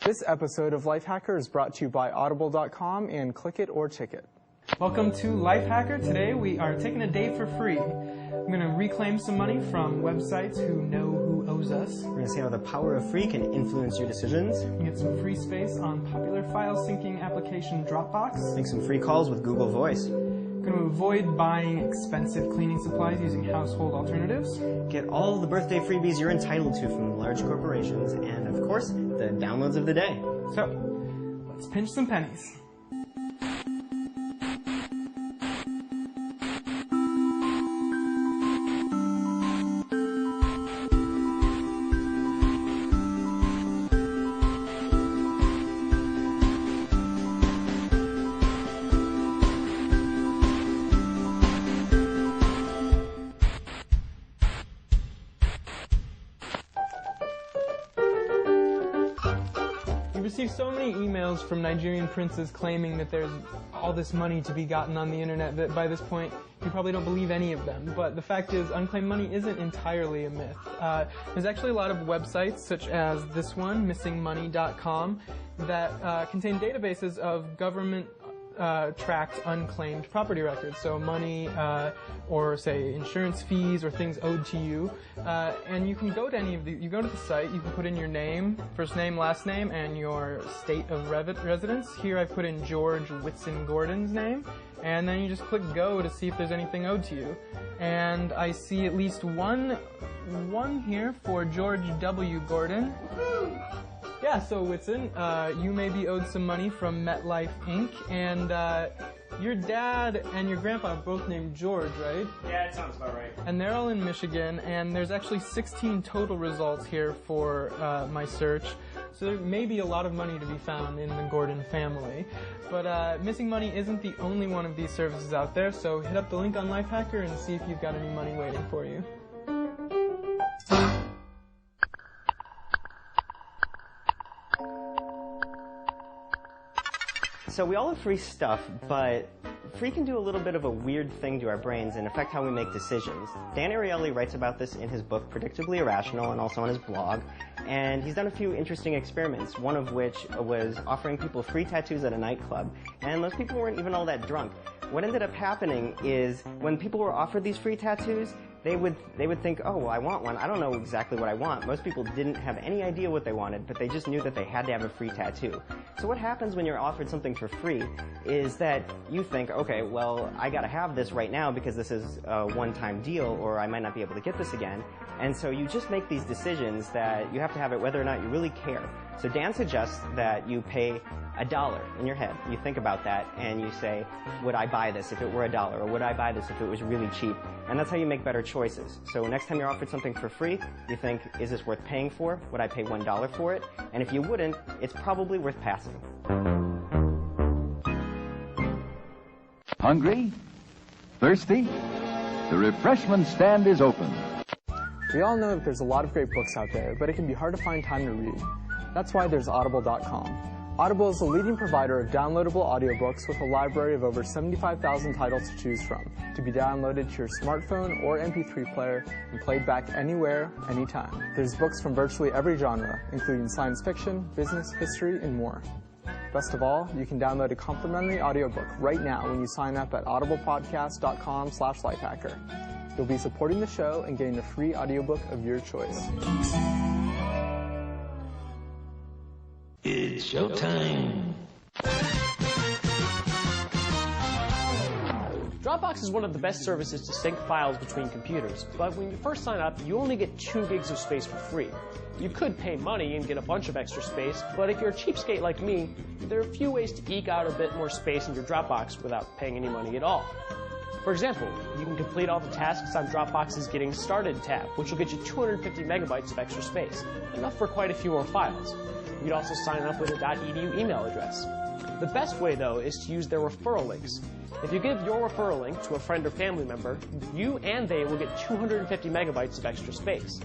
This episode of Lifehacker is brought to you by Audible.com and Click It or Ticket. Welcome to Lifehacker. Today we are taking a day for free. I'm going to reclaim some money from websites who know who owes us. We're going to see how the power of free can influence your decisions. You get some free space on popular file syncing application Dropbox. Make some free calls with Google Voice. Going to avoid buying expensive cleaning supplies using household alternatives. Get all the birthday freebies you're entitled to from large corporations. And, of course, the downloads of the day. So, let's pinch some pennies. We received so many emails from Nigerian princes claiming that there's all this money to be gotten on the internet that by this point you probably don't believe any of them. But the fact is, unclaimed money isn't entirely a myth. There's actually a lot of websites, such as this one, missingmoney.com, that contain databases of government tracked unclaimed property records, so money or say insurance fees or things owed to you, and you can go to any of these. You go to the site, you can put in your name, first name, last name, and your state of residence. Here I put in George Whitson Gordon's name, and then you just click go to see if there's anything owed to you. And I see at least one here for George W. Gordon. Yeah, so Whitson, you may be owed some money from MetLife Inc., and your dad and your grandpa are both named George, right? Yeah, it sounds about right. And they're all in Michigan, and there's actually 16 total results here for my search, so there may be a lot of money to be found in the Gordon family. But Missing Money isn't the only one of these services out there, so hit up the link on Lifehacker and see if you've got any money waiting for you. So we all have free stuff, but free can do a little bit of a weird thing to our brains and affect how we make decisions. Dan Ariely writes about this in his book, Predictably Irrational, and also on his blog. And he's done a few interesting experiments, one of which was offering people free tattoos at a nightclub. And those people weren't even all that drunk. What ended up happening is when people were offered these free tattoos, they would think, oh, well, I want one. I don't know exactly what I want. Most people didn't have any idea what they wanted, but they just knew that they had to have a free tattoo. So what happens when you're offered something for free is that you think, okay, well, I gotta have this right now because this is a one-time deal, or I might not be able to get this again. And so you just make these decisions that you have to have it whether or not you really care. So Dan suggests that you pay $1 in your head. You think about that and you say, would I buy this if it were $1? Or would I buy this if it was really cheap? And that's how you make better choices. So next time you're offered something for free, you think, is this worth paying for? Would I pay $1 for it? And if you wouldn't, it's probably worth passing. Hungry? Thirsty? The refreshment stand is open. We all know that there's a lot of great books out there, but it can be hard to find time to read. That's why there's Audible.com. Audible is the leading provider of downloadable audiobooks with a library of over 75,000 titles to choose from, to be downloaded to your smartphone or MP3 player and played back anywhere, anytime. There's books from virtually every genre, including science fiction, business, history, and more. Best of all, you can download a complimentary audiobook right now when you sign up at audiblepodcast.com/lifehacker. You'll be supporting the show and getting a free audiobook of your choice. It's showtime. Dropbox is one of the best services to sync files between computers, but when you first sign up, you only get 2 gigs of space for free. You could pay money and get a bunch of extra space, but if you're a cheapskate like me, there are a few ways to eke out a bit more space in your Dropbox without paying any money at all. For example, you can complete all the tasks on Dropbox's Getting Started tab, which will get you 250 megabytes of extra space, enough for quite a few more files. You can also sign up with a .edu email address. The best way, though, is to use their referral links. If you give your referral link to a friend or family member, you and they will get 250 megabytes of extra space.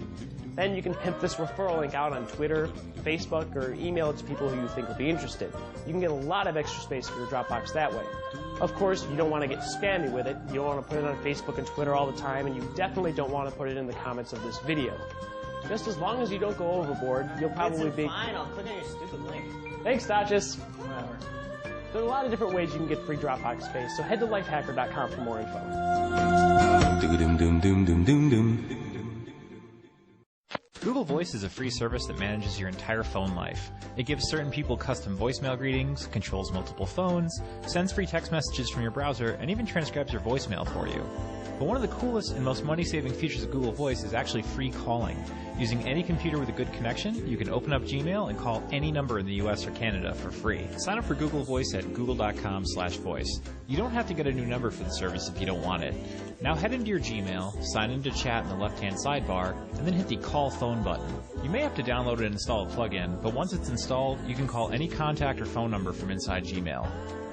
Then you can pimp this referral link out on Twitter, Facebook, or email it to people who you think will be interested. You can get a lot of extra space for your Dropbox that way. Of course, you don't want to get spammy with it. You don't want to put it on Facebook and Twitter all the time, and you definitely don't want to put it in the comments of this video. Just as long as you don't go overboard, you'll probably be... Fine, I'll click on your stupid link. Thanks, Dodges. Whatever. There are a lot of different ways you can get free Dropbox space, so head to lifehacker.com for more info. Google Voice is a free service that manages your entire phone life. It gives certain people custom voicemail greetings, controls multiple phones, sends free text messages from your browser, and even transcribes your voicemail for you. But one of the coolest and most money-saving features of Google Voice is actually free calling. Using any computer with a good connection, you can open up Gmail and call any number in the US or Canada for free. Sign up for Google Voice at google.com/voice. You don't have to get a new number for the service if you don't want it. Now head into your Gmail, sign into chat in the left-hand sidebar, and then hit the Call Phone button. You may have to download and install a plugin, but once it's installed, you can call any contact or phone number from inside Gmail.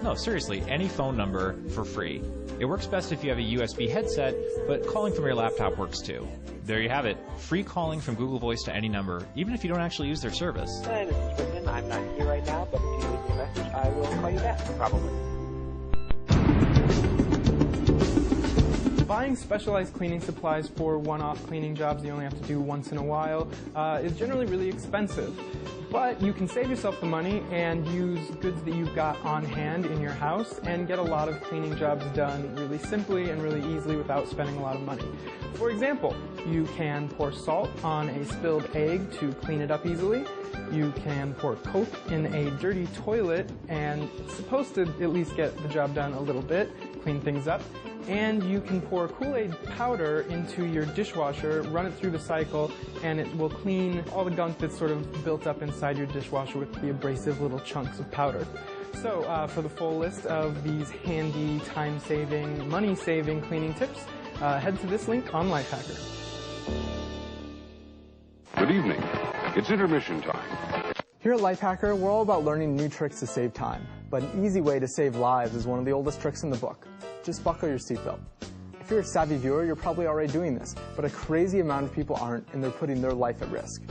No, seriously, any phone number for free. It works best if you have a USB headset, but calling from your laptop works too. There you have it. Free calling from Google Voice to any number, even if you don't actually use their service. Hi, this is Brendan. I'm not here right now, but if you leave me a message, I will call you back, probably. Buying specialized cleaning supplies for one-off cleaning jobs you only have to do once in a while is generally really expensive. But you can save yourself the money and use goods that you've got on hand in your house and get a lot of cleaning jobs done really simply and really easily without spending a lot of money. For example, you can pour salt on a spilled egg to clean it up easily. You can pour Coke in a dirty toilet and it's supposed to at least get the job done a little bit, clean things up. And you can pour Kool-Aid powder into your dishwasher, run it through the cycle, and it will clean all the gunk that's sort of built up inside your dishwasher with the abrasive little chunks of powder. So for the full list of these handy, time-saving, money-saving cleaning tips, head to this link on Lifehacker. Good evening. It's intermission time. Here at Lifehacker, we're all about learning new tricks to save time. But an easy way to save lives is one of the oldest tricks in the book. Just buckle your seatbelt. If you're a savvy viewer, you're probably already doing this, but a crazy amount of people aren't, and they're putting their life at risk.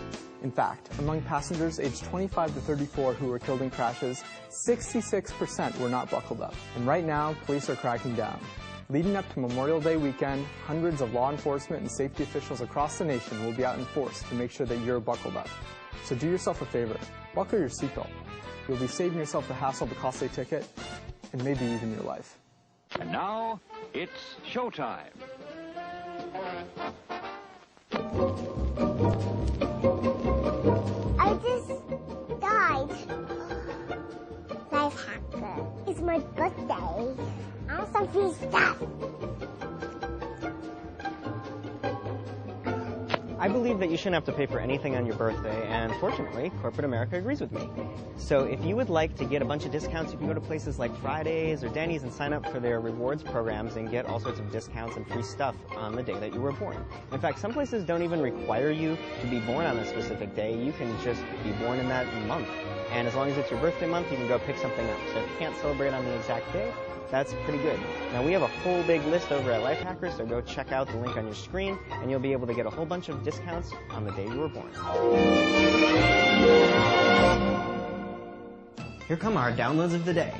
In fact, among passengers aged 25 to 34 who were killed in crashes, 66% were not buckled up. And right now, police are cracking down. Leading up to Memorial Day weekend, hundreds of law enforcement and safety officials across the nation will be out in force to make sure that you're buckled up. So do yourself a favor, buckle your seatbelt. You'll be saving yourself the hassle of a costly ticket, and maybe even your life. And now, it's showtime. I just died. Lifehacker. It's my birthday. I want some free stuff. I believe that you shouldn't have to pay for anything on your birthday, and fortunately, corporate America agrees with me. So if you would like to get a bunch of discounts, you can go to places like Fridays or Denny's and sign up for their rewards programs and get all sorts of discounts and free stuff on the day that you were born. In fact, some places don't even require you to be born on a specific day. You can just be born in that month. And as long as it's your birthday month, you can go pick something up. So if you can't celebrate on the exact day, that's pretty good. Now, we have a whole big list over at Lifehacker, so go check out the link on your screen, and you'll be able to get a whole bunch of discounts on the day you were born. Here come our downloads of the day.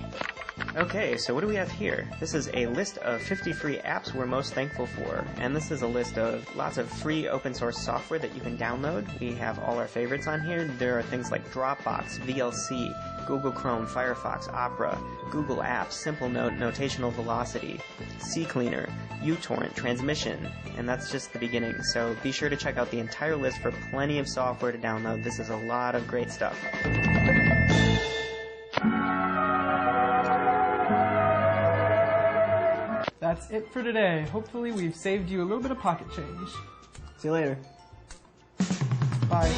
Okay, so what do we have here? This is a list of 50 free apps we're most thankful for, and this is a list of lots of free open source software that you can download. We have all our favorites on here. There are things like Dropbox, VLC, Google Chrome, Firefox, Opera, Google Apps, Simple Note, Notational Velocity, CCleaner, uTorrent, Transmission, and that's just the beginning. So be sure to check out the entire list for plenty of software to download. This is a lot of great stuff. That's it for today. Hopefully we've saved you a little bit of pocket change. See you later. Bye.